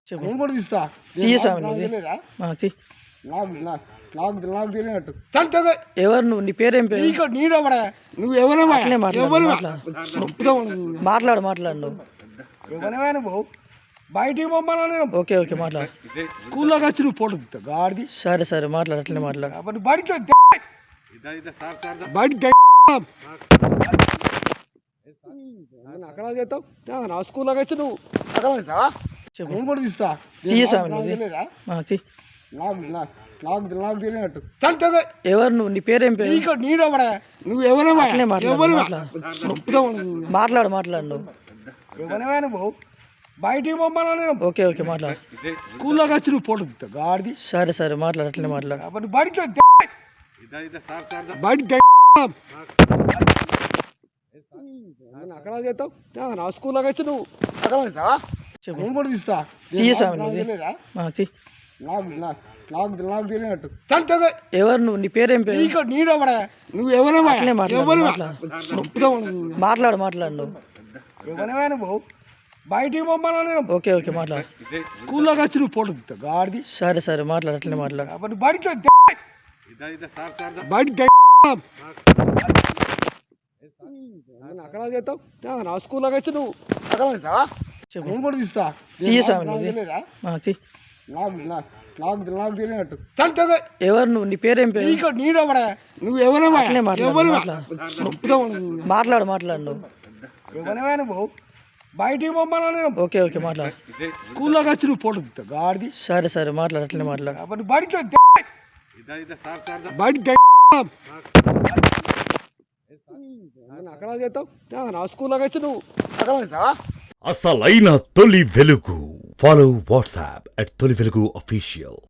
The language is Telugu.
చెప్పు. నేను కూడా తీస్తా. తీసావు నాకు నువ్వు. తెలియదా? తీ. నాకు నా- నాకు నాకు తెలియనట్టు చల్తే ఎవరు నువ్వు? నీ పేరేం పేరు? నీకు నీడవడా నువ్వు ఎవరమ్మా అట్లే మాట్లాడు, ఎవరు మాట్లాడు మాట్లాడు నువ్వు. ఎవరమైనా నువ్వు బయటికి పొమ్మని ఓకే ఓకే మాట్లాడు. స్కూల్లోకి వచ్చి నువ్వు ఫోటో దిగుతావు గాడిది సరే సరే మాట్లాడు, అట్లనే మాట్లాడు. కాబట్టి బయటికి బయటికి అక్కడ చేస్తావు నా స్కూల్లోకి వచ్చి నువ్వు అక్కడ అవుతావా చెప్పు. నేను కూడా తీస్తా. తీసావు నాకు నువ్వు. తెలియదా? తీ. నాకు నాకు తెలియనట్టు చల్తే ఎవరు నువ్వు? నీ పేరేం పేరు? నీకు నీడవడా నువ్వు ఎవరమ్మా అట్లనే మాట్లాడు, ఎవరు మాట్లాడు మాట్లాడు నువ్వు. ఎవరమైనా నువ్వు బయటికి పొమ్మని ఓకే ఓకే మాట్లాడు. స్కూల్లోకి వచ్చి నువ్వు ఫోటో దిగుతావు గాడిది సరే సరే మాట్లాడు, అట్లనే మాట్లాడు. కాబట్టి బయటికి బయటికి అక్కడ చేస్తావు నా స్కూల్లోకి వచ్చి నువ్వు అక్కడ అవుతావా చెప్పు. నేను కూడా తీస్తా. తీసావు నాకు నువ్వు. తెలియదా? తీ. నాకు తెలియనట్టు చల్తే ఎవరు నువ్వు? నీ పేరేం పేరు? నీకు నీడవడా నువ్వు ఎవరమ్మా అట్లనే ఎవరు మాట్లాడు మాట్లాడు నువ్వు. ఎవరమైనా నువ్వు బయటికి పొమ్మని ఓకే ఓకే మాట్లాడు. స్కూల్లోకి వచ్చి నువ్వు ఫోటో దిగుతావు గాడిది సరే సరే మాట్లాడు, అట్లనే మాట్లాడు. కాబట్టి బయటికి బయటికి అక్కడ చేస్తావు నా స్కూల్లోకి వచ్చి నువ్వు అక్కడ అవుతావా చెప్పు. నేను కూడా తీస్తా. తీసావు నాకు నువ్వు. తెలియదా? తీ. నాకు తెలియనట్టు చల్తే ఎవరు నువ్వు? నీ పేరేం పేరు? నీకు నీడవడా నువ్వు ఎవరమ్మా అట్లనే ఎవరు మాట్లాడు మాట్లాడు నువ్వు. ఎవరమైనా నువ్వు బయటికి పొమ్మని ఓకే ఓకే మాట్లాడు. స్కూల్లోకి వచ్చి నువ్వు ఫోటో దిగుతావు గాడిది సరే సరే మాట్లాడు, అట్లనే మాట్లాడు. కాబట్టి బయటికి అక్కడ చేస్తావు నా స్కూల్లోకి వచ్చి నువ్వు అక్కడ అవుతావా అసలైన తొలి వెలుగు. ఫాలో వాట్సాప్ @తొలి వెలుగు అఫీషియల్.